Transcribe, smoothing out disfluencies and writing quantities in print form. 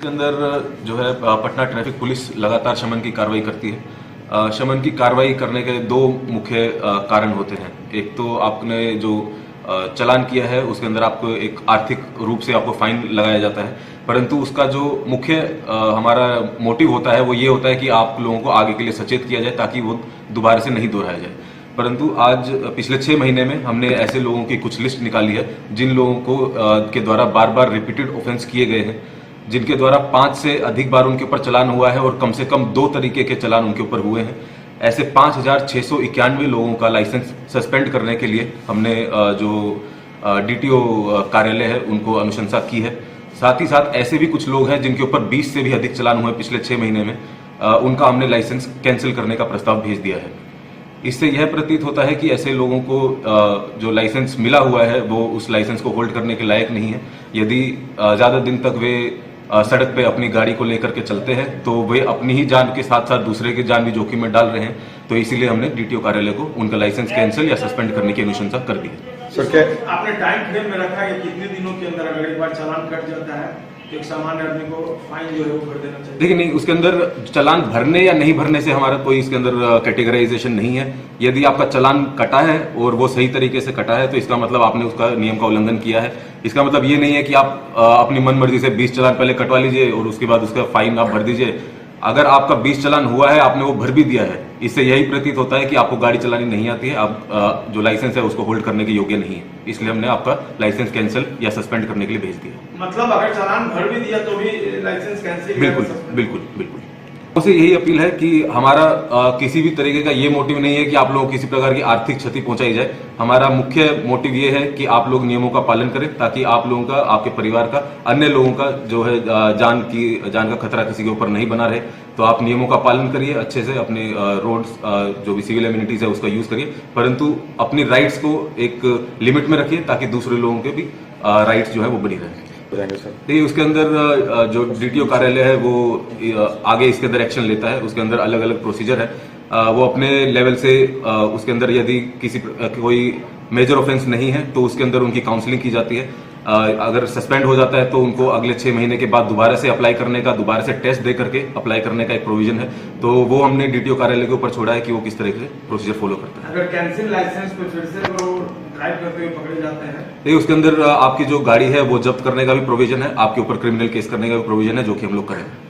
इसके अंदर जो है पटना ट्रैफिक पुलिस लगातार शमन की कार्रवाई करती है। शमन की कार्रवाई करने के दो मुख्य कारण होते हैं। एक तो आपने जो चालान किया है उसके अंदर आपको एक आर्थिक रूप से आपको फाइन लगाया जाता है, परंतु उसका जो मुख्य हमारा मोटिव होता है वो ये होता है कि आप लोगों को आगे के लिए सचेत किया जाए ताकि वो दोबारा से नहीं दोहराया जाए। परंतु आज पिछले 6 महीने में हमने ऐसे लोगों की कुछ लिस्ट निकाली है जिन लोगों को के द्वारा बार बार रिपीटेड ऑफेंस किए गए हैं, जिनके द्वारा 5 से अधिक बार उनके ऊपर चालान हुआ है और कम से कम 2 तरीके के चालान उनके ऊपर हुए हैं। ऐसे 5,691 लोगों का लाइसेंस सस्पेंड करने के लिए हमने जो डीटीओ कार्यालय है उनको अनुशंसा की है। साथ ही साथ ऐसे भी कुछ लोग हैं जिनके ऊपर 20 से भी अधिक चालान हुए पिछले 6 महीने में, उनका हमने लाइसेंस कैंसिल करने का प्रस्ताव भेज दिया है। इससे यह प्रतीत होता है कि ऐसे लोगों को जो लाइसेंस मिला हुआ है वो उस लाइसेंस को होल्ड करने के लायक नहीं है। यदि ज़्यादा दिन तक वे सड़क पे अपनी गाड़ी को लेकर के चलते हैं तो वे अपनी ही जान के साथ साथ दूसरे की जान भी जोखिम में डाल रहे हैं। तो इसीलिए हमने डीटीओ कार्यालय को उनका लाइसेंस कैंसिल या सस्पेंड करने की अनुशंसा कर दी है। सर, क्या आपने टाइम फ्रेम में रखा है कितने दिनों के अंदर अगर एक बार चालान कट जाता है तो एक सामान्य आदमी को फाइन जो है वो भर देना चाहिए? देखिए, नहीं, उसके अंदर चालान भरने या नहीं भरने से हमारा कोई इसके अंदर कैटेगराइजेशन नहीं है। यदि आपका चालान कटा है और वो सही तरीके से कटा है तो इसका मतलब आपने उसका नियम का उल्लंघन किया है। इसका मतलब ये नहीं है कि आप अपनी मनमर्जी से 20 चालान पहले कटवा लीजिए और उसके बाद उसका फाइन आप भर दीजिए। अगर आपका 20 चालान हुआ है, आपने वो भर भी दिया है, इससे यही प्रतीत होता है कि आपको गाड़ी चलानी नहीं आती है, आप जो लाइसेंस है उसको होल्ड करने के योग्य नहीं है। इसलिए हमने आपका लाइसेंस कैंसिल या सस्पेंड करने के लिए भेज दिया। मतलब अगर चालान भर भी दिया तो भी लाइसेंस कैंसिल? बिल्कुल बिल्कुल बिल्कुल। उसे यही अपील है कि हमारा किसी भी तरीके का ये मोटिव नहीं है कि आप लोगों को किसी प्रकार की आर्थिक क्षति पहुंचाई जाए। हमारा मुख्य मोटिव ये है कि आप लोग नियमों का पालन करें ताकि आप लोगों का, आपके परिवार का, अन्य लोगों का जो है जान का खतरा किसी के ऊपर नहीं बना रहे। तो आप नियमों का पालन करिए, अच्छे से अपने रोड्स जो भी सिविल एमिनिटीज है उसका यूज करिए, परंतु अपनी राइट्स को एक लिमिट में रखिए ताकि दूसरे लोगों के भी राइट्स जो है वो बनी रहे। देखिए, उसके अंदर जो डीटीओ कार्यालय है वो आगे इसके अंदर एक्शन लेता है। उसके अंदर अलग अलग प्रोसीजर है। वो अपने लेवल से उसके अंदर यदि कोई मेजर ऑफेंस नहीं है तो उसके अंदर उनकी काउंसलिंग की जाती है। अगर सस्पेंड हो जाता है तो उनको अगले 6 महीने के बाद दोबारा से अप्लाई करने का, दोबारा से टेस्ट दे करके अप्लाई करने का एक प्रोविजन है। तो वो हमने डीटीओ कार्यालय के ऊपर छोड़ा है कि वो किस तरह से प्रोसीजर फॉलो करता है। अगर कैंसिल लाइसेंस पे फिर से वो ड्राइव करते हुए पकड़े जाते हैं देखिए, उसके अंदर आपकी जो गाड़ी है वो जब्त करने का भी प्रोविजन है, आपके ऊपर क्रिमिनल केस करने का भी प्रोविजन है, जो कि हम लोग करेंगे।